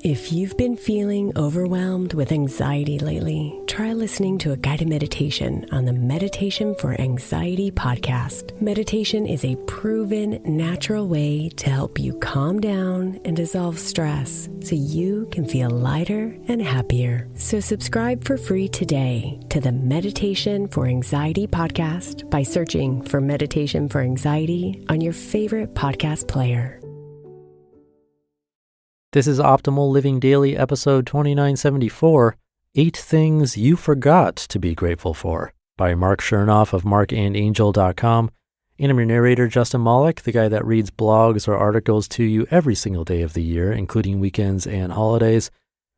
If you've been feeling overwhelmed with anxiety lately, try listening to a guided meditation on the Meditation for Anxiety podcast. Meditation is a proven, natural way to help you calm down and dissolve stress so you can feel lighter and happier. So subscribe for free today to the Meditation for Anxiety podcast by searching for Meditation for Anxiety on your favorite podcast player. This is Optimal Living Daily, episode 2974, 8 Things You Forgot to Be Grateful For, by Marc Chernoff of marcandangel.com. And I'm your narrator, Justin Malik, the guy that reads blogs or articles to you every single day of the year, including weekends and holidays.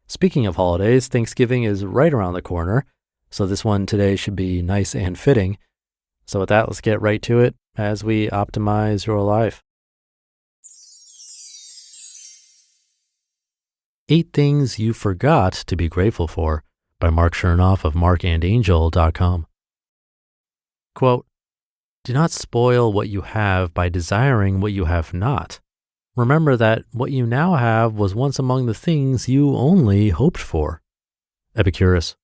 Speaking of holidays, Thanksgiving is right around the corner, so this one today should be nice and fitting. So with that, let's get right to it as we optimize your life. 8 Things You Forgot to Be Grateful For, by Marc Chernoff of marcandangel.com. Quote, "Do not spoil what you have by desiring what you have not. Remember that what you now have was once among the things you only hoped for." Epicurus.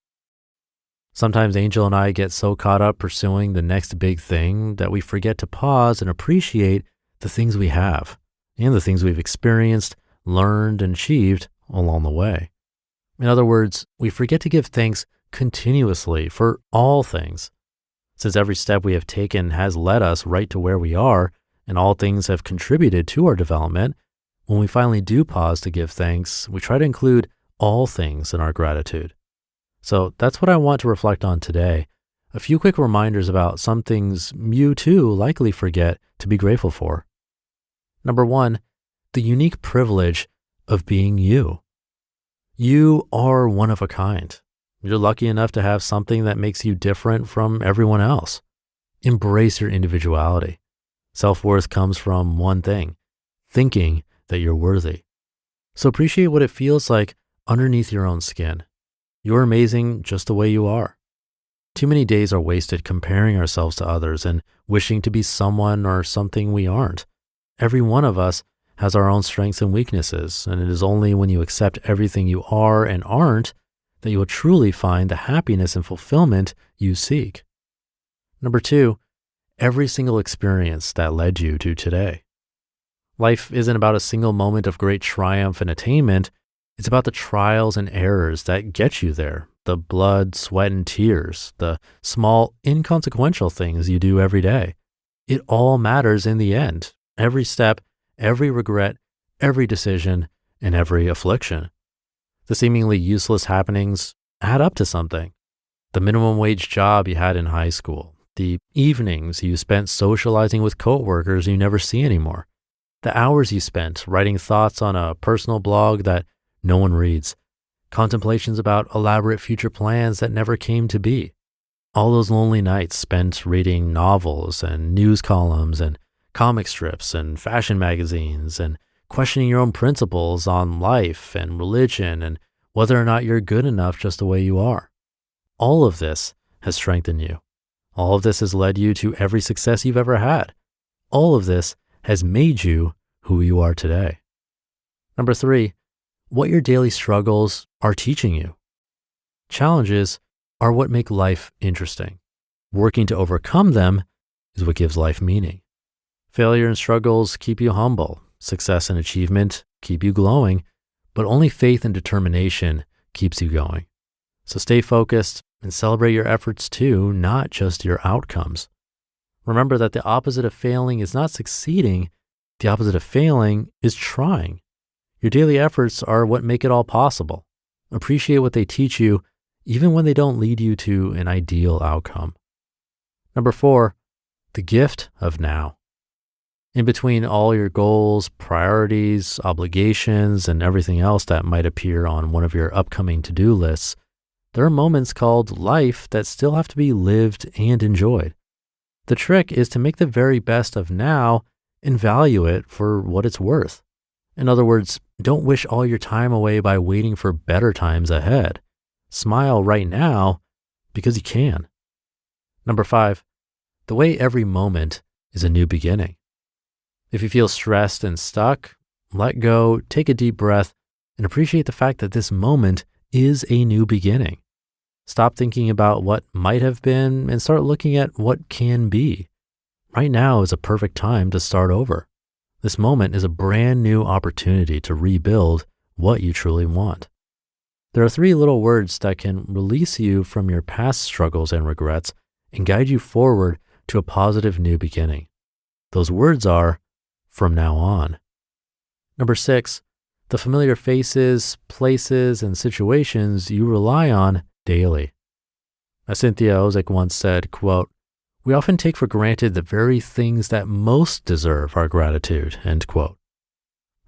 Sometimes Angel and I get so caught up pursuing the next big thing that we forget to pause and appreciate the things we have and the things we've experienced, learned, and achieved along the way. In other words, we forget to give thanks continuously for all things. Since every step we have taken has led us right to where we are, and all things have contributed to our development, when we finally do pause to give thanks, we try to include all things in our gratitude. So that's what I want to reflect on today. A few quick reminders about some things you too likely forget to be grateful for. Number 1, the unique privilege of being you. You are one of a kind. You're lucky enough to have something that makes you different from everyone else. Embrace your individuality. Self-worth comes from one thing, thinking that you're worthy. So appreciate what it feels like underneath your own skin. You're amazing just the way you are. Too many days are wasted comparing ourselves to others and wishing to be someone or something we aren't. Every one of us has our own strengths and weaknesses, and it is only when you accept everything you are and aren't that you will truly find the happiness and fulfillment you seek. Number 2, every single experience that led you to today. Life isn't about a single moment of great triumph and attainment. It's about the trials and errors that get you there, the blood, sweat, and tears, the small, inconsequential things you do every day. It all matters in the end, every step, every regret, every decision, and every affliction. The seemingly useless happenings add up to something. The minimum wage job you had in high school, the evenings you spent socializing with coworkers you never see anymore, the hours you spent writing thoughts on a personal blog that no one reads, contemplations about elaborate future plans that never came to be, all those lonely nights spent reading novels and news columns and comic strips and fashion magazines and questioning your own principles on life and religion and whether or not you're good enough just the way you are. All of this has strengthened you. All of this has led you to every success you've ever had. All of this has made you who you are today. Number 3, what your daily struggles are teaching you. Challenges are what make life interesting. Working to overcome them is what gives life meaning. Failure and struggles keep you humble. Success and achievement keep you glowing, but only faith and determination keeps you going. So stay focused and celebrate your efforts too, not just your outcomes. Remember that the opposite of failing is not succeeding. The opposite of failing is trying. Your daily efforts are what make it all possible. Appreciate what they teach you, even when they don't lead you to an ideal outcome. Number 4, the gift of now. In between all your goals, priorities, obligations, and everything else that might appear on one of your upcoming to-do lists, there are moments called life that still have to be lived and enjoyed. The trick is to make the very best of now and value it for what it's worth. In other words, don't wish all your time away by waiting for better times ahead. Smile right now because you can. Number 5, the way every moment is a new beginning. If you feel stressed and stuck, let go, take a deep breath, and appreciate the fact that this moment is a new beginning. Stop thinking about what might have been and start looking at what can be. Right now is a perfect time to start over. This moment is a brand new opportunity to rebuild what you truly want. There are 3 little words that can release you from your past struggles and regrets and guide you forward to a positive new beginning. Those words are, from now on. Number 6, the familiar faces, places, and situations you rely on daily. As Cynthia Ozick once said, quote, "We often take for granted the very things that most deserve our gratitude," end quote.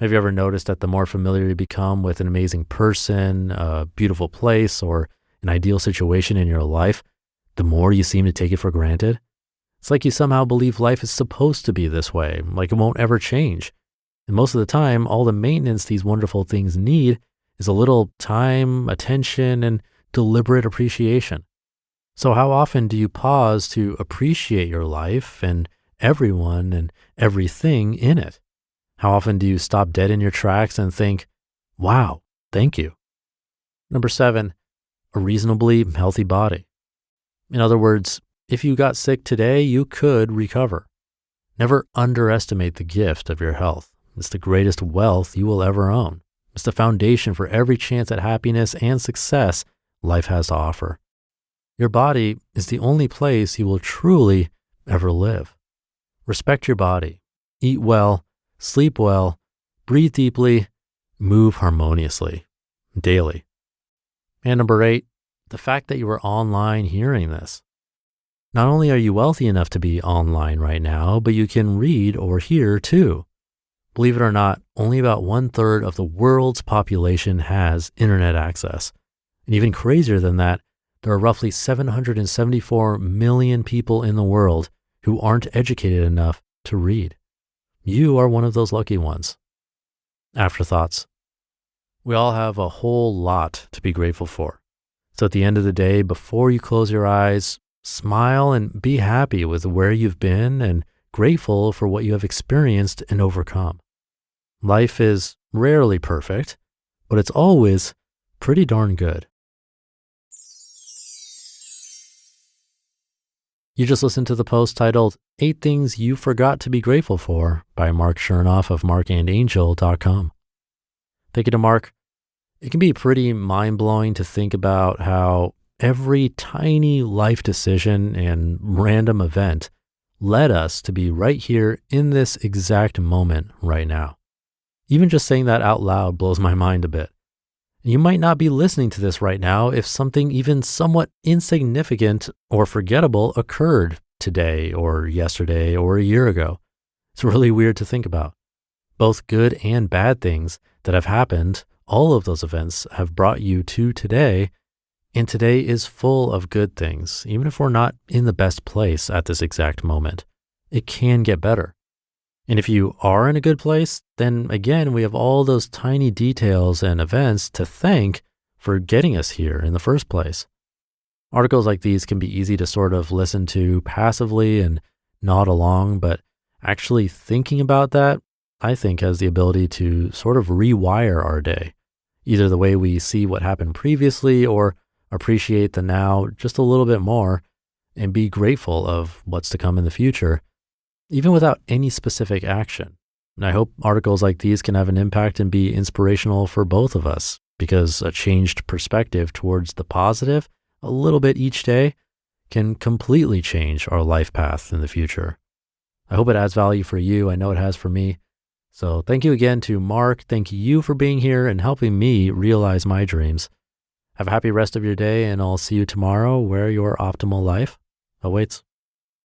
Have you ever noticed that the more familiar you become with an amazing person, a beautiful place, or an ideal situation in your life, the more you seem to take it for granted? It's like you somehow believe life is supposed to be this way, like it won't ever change. And most of the time, all the maintenance these wonderful things need is a little time, attention, and deliberate appreciation. So how often do you pause to appreciate your life and everyone and everything in it? How often do you stop dead in your tracks and think, wow, thank you? Number 7, a reasonably healthy body. In other words, if you got sick today, you could recover. Never underestimate the gift of your health. It's the greatest wealth you will ever own. It's the foundation for every chance at happiness and success life has to offer. Your body is the only place you will truly ever live. Respect your body. Eat well, sleep well, breathe deeply, move harmoniously, daily. And number 8, the fact that you are online hearing this. Not only are you wealthy enough to be online right now, but you can read or hear too. Believe it or not, only about 1/3 of the world's population has internet access. And even crazier than that, there are roughly 774 million people in the world who aren't educated enough to read. You are one of those lucky ones. Afterthoughts. We all have a whole lot to be grateful for. So at the end of the day, before you close your eyes, smile and be happy with where you've been and grateful for what you have experienced and overcome. Life is rarely perfect, but it's always pretty darn good. You just listened to the post titled 8 Things You Forgot to Be Grateful For by Marc Chernoff of marcandangel.com. Thank you to Marc. It can be pretty mind-blowing to think about how every tiny life decision and random event led us to be right here in this exact moment right now. Even just saying that out loud blows my mind a bit. You might not be listening to this right now if something even somewhat insignificant or forgettable occurred today or yesterday or a year ago. It's really weird to think about. Both good and bad things that have happened, all of those events have brought you to today, and today is full of good things, even if we're not in the best place at this exact moment. It can get better. And if you are in a good place, then again, we have all those tiny details and events to thank for getting us here in the first place. Articles like these can be easy to sort of listen to passively and nod along, but actually thinking about that, I think, has the ability to sort of rewire our day, either the way we see what happened previously or appreciate the now just a little bit more and be grateful of what's to come in the future, even without any specific action. And I hope articles like these can have an impact and be inspirational for both of us, because a changed perspective towards the positive a little bit each day can completely change our life path in the future. I hope it adds value for you. I know it has for me. So thank you again to Marc. Thank you for being here and helping me realize my dreams. Have a happy rest of your day, and I'll see you tomorrow where your optimal life awaits.